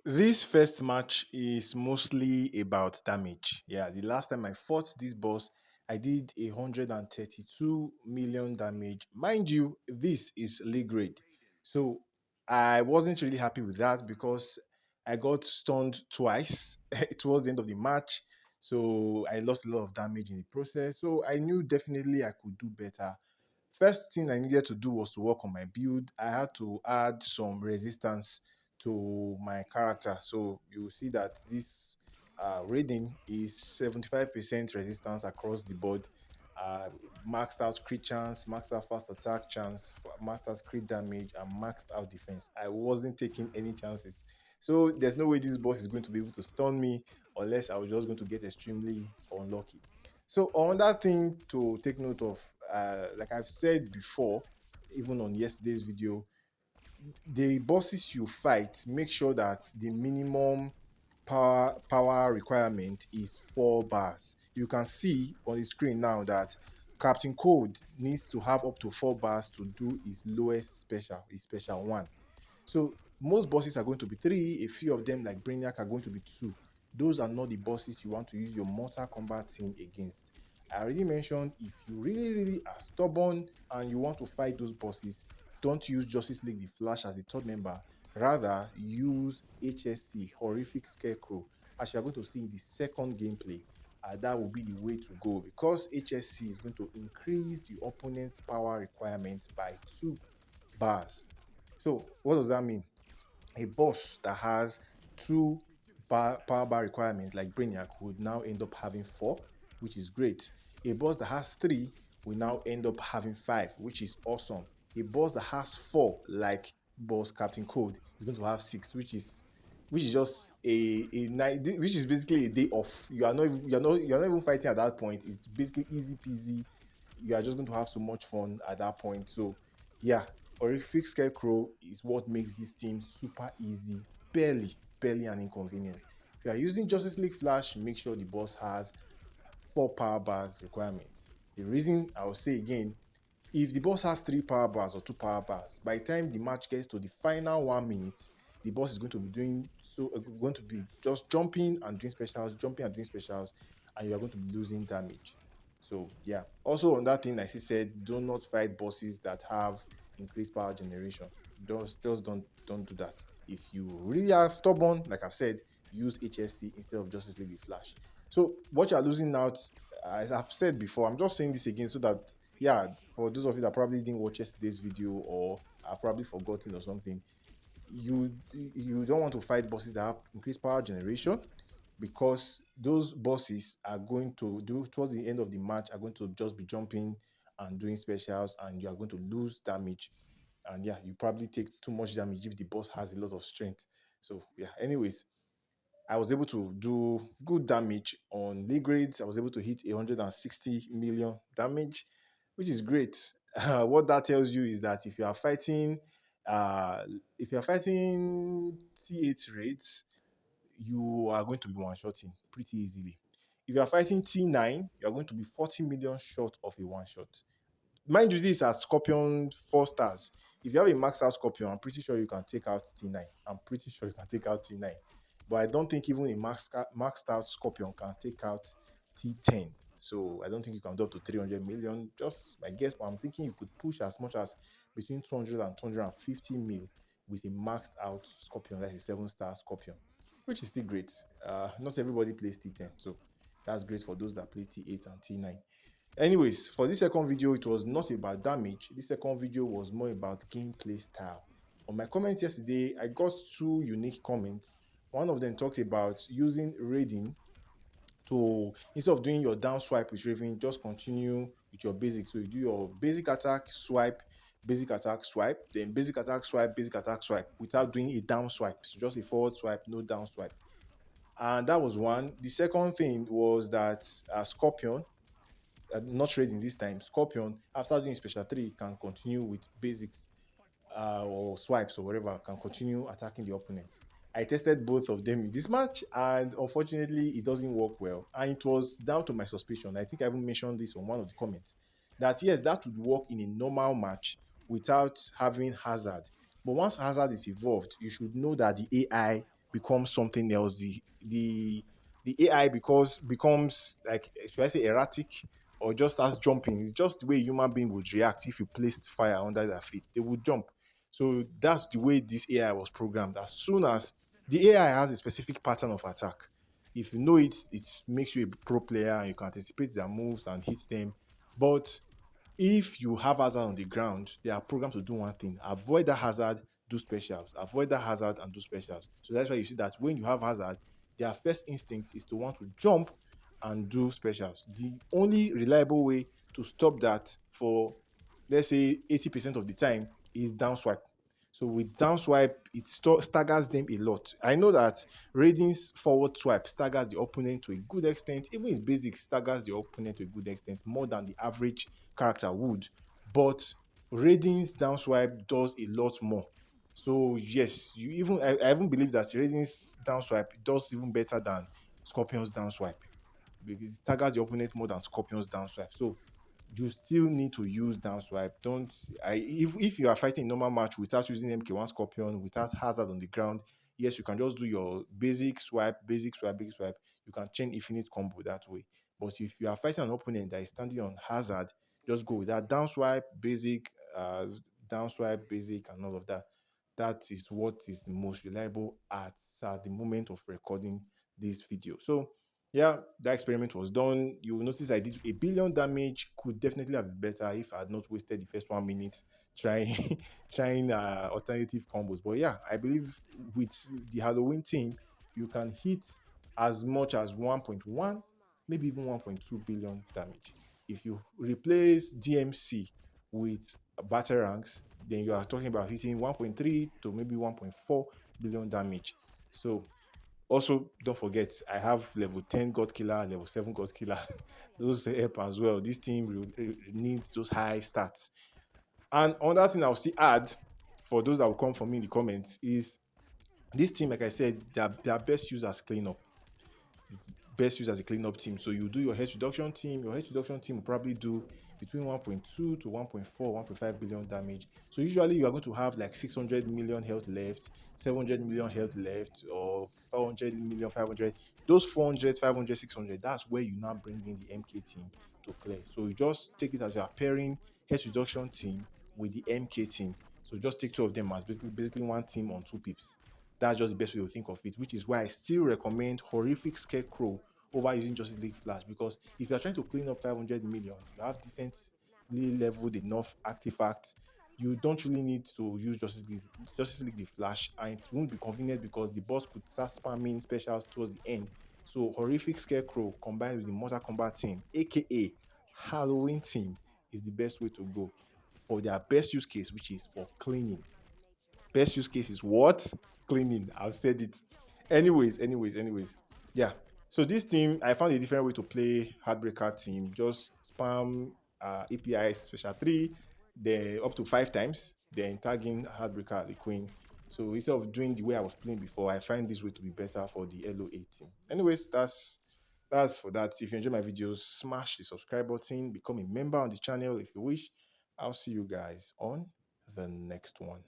This first match is mostly about damage. Yeah, the last time I fought this boss, I did 132 million damage. Mind you, this is league grade. So I wasn't really happy with that because I got stunned twice towards the end of the match. So I lost a lot of damage in the process. So I knew definitely I could do better. First thing I needed to do was to work on my build. I had to add some resistance to my character. So you will see that this rating is 75% resistance across the board. Uh, Maxed out crit chance, maxed out fast attack chance, maxed out crit damage, and maxed out defense. I wasn't taking any chances. So there's no way this boss is going to be able to stun me unless I was just going to get extremely unlucky. So another thing to take note of, like I've said before, even on yesterday's video, the bosses you fight, make sure that the minimum power requirement is 4 bars. You can see on the screen now that Captain Code needs to have up to 4 bars to do his lowest special, his special one. So most bosses are going to be 3. A few of them, like Brainiac, are going to be 2. Those are not the bosses you want to use your Mortal Kombat team against. I already mentioned, if you really are stubborn and you want to fight those bosses, don't use Justice League the Flash as a third member. Rather, use HSC, Horrific Scarecrow, as you are going to see in the second gameplay. That will be the way to go because HSC is going to increase the opponent's power requirement by 2 bars. So what does that mean? A boss that has power bar requirements like Brainiac would now end up having 4, which is great. A boss that has 3 will now end up having 5, which is awesome. A boss that has 4, like boss Captain Code, is going to have 6, which is just a night, which is basically a day off. You're not even fighting at that point. It's basically easy peasy. You are just going to have so much fun at that point. So yeah, Horrific Scarecrow is what makes this team super easy, barely an inconvenience. If you are using Justice League Flash, make sure the boss has 4 power bars requirements. The reason I will say again, if the boss has 3 power bars or 2 power bars, by the time the match gets to the final 1 minute, the boss is going to be going to be just jumping and doing specials, and you are going to be losing damage. So yeah. Also on that thing, I said, do not fight bosses that have increased power generation. Just don't do that. If you really are stubborn, like I've said, use HSC instead of Justice League with Flash. So what you are losing out, as I've said before, I'm just saying this again so that, yeah, for those of you that probably didn't watch yesterday's video or are probably forgotten or something, you don't want to fight bosses that have increased power generation, because those bosses are going to do towards the end of the match are going to just be jumping and doing specials, and you are going to lose damage. And yeah, you probably take too much damage if the boss has a lot of strength. So yeah, anyways, I was able to do good damage on league grades. I was able to hit 160 million damage, which is great. What that tells you is that uh, if you are fighting T8 rates, you are going to be one-shotting pretty easily. If you are fighting T9, you are going to be 40 million short of a one-shot. Mind you, this are Scorpion 4 stars. If you have a maxed out Scorpion, I'm pretty sure you can take out T9. I'm pretty sure you can take out T9. But I don't think even a maxed out Scorpion can take out T10. So I don't think you can do up to 300 million. Just my guess, but I'm thinking you could push as much as between 200 and 250 mil with a maxed out Scorpion, that's a 7-star Scorpion, which is still great. Not everybody plays T10, so that's great for those that play T8 and T9. Anyways, for this second video, it was not about damage. This second video was more about gameplay style. On my comments yesterday, I got 2 unique comments. One of them talked about using raiding to, instead of doing your down swipe with Raven, just continue with your basic. So you do your basic attack, swipe, then basic attack, swipe without doing a down swipe. So just a forward swipe, no down swipe. And that was one. The second thing was that Scorpion, not trading this time, Scorpion, after doing special 3, can continue with basics or swipes or whatever, can continue attacking the opponent. I tested both of them in this match, and unfortunately, it doesn't work well. And it was down to my suspicion. I think I even mentioned this on one of the comments, that yes, that would work in a normal match without having Hazard. But once Hazard is evolved, you should know that the AI becomes something else. The AI becomes like, should I say, erratic, or just starts jumping. It's just the way a human being would react if you placed fire under their feet. They would jump. So that's the way this AI was programmed. As soon as the AI has a specific pattern of attack, if you know it, it makes you a pro player and you can anticipate their moves and hit them. But if you have hazard on the ground, they are programmed to do one thing: avoid that hazard, do specials, avoid that hazard and do specials. So that's why you see that when you have hazard, their first instinct is to want to jump and do specials. The only reliable way to stop that for, let's say, 80% of the time is down swipe. So with down swipe, it staggers them a lot. I know that Raiden's forward swipe staggers the opponent to a good extent. Even his basic staggers the opponent to a good extent, more than the average character would. But Raiden's down swipe does a lot more. So yes, I even believe that Raiden's down swipe does even better than Scorpion's down swipe, because it staggers the opponent more than Scorpion's down swipe. So you still need to use down swipe. Don't if you are fighting a normal match without using MK1 Scorpion, without hazard on the ground, yes, you can just do your basic swipe, basic swipe, basic swipe. You can chain infinite combo that way. But if you are fighting an opponent that is standing on hazard, just go with that down swipe, basic, down swipe, basic, and all of that. That is what is the most reliable at the moment of recording this video. So yeah, that experiment was done. You will notice I did a billion damage. Could definitely have been better if I had not wasted the first 1 minute trying trying alternative combos. But yeah, I believe with the Halloween team, you can hit as much as 1.1, maybe even 1.2 billion damage. If you replace DMC with battle ranks, then you are talking about hitting 1.3 to maybe 1.4 billion damage. So also, don't forget, I have level 10 God Killer, level 7 God Killer. Those help as well. This team needs those high stats. And another thing I'll still add for those that will come from me in the comments is this team, like I said, their best use as cleanup. It's best used as a cleanup team. So you do your health reduction team. Your health reduction team will probably do between 1.2 to 1.4, 1.5 billion damage. So usually you are going to have like 600 million health left, 700 million health left, or 400 million, 500. Those 400, 500, 600, that's where you now bring in the MK team to clear. So you just take it as you are pairing health reduction team with the MK team. So just take two of them as basically one team on two pips. That's just the best way to think of it, which is why I still recommend Horrific Scarecrow over using Justice League Flash. Because if you're trying to clean up 500 million, you have decently leveled enough artifacts, you don't really need to use Justice League the Flash, and it won't be convenient because the boss could start spamming specials towards the end. So Horrific Scarecrow combined with the Mortal Kombat team, aka Halloween team, is the best way to go for their best use case, which is for cleaning. Best use case is what? Cleaning. I've said it. Anyways. Yeah. So this team, I found a different way to play Heartbreaker team. Just spam API special 3, then up to 5 times, then tagging Heartbreaker the Queen. So instead of doing the way I was playing before, I find this way to be better for the LOA team. Anyways, that's for that. If you enjoy my videos, smash the subscribe button, become a member on the channel if you wish. I'll see you guys on the next one.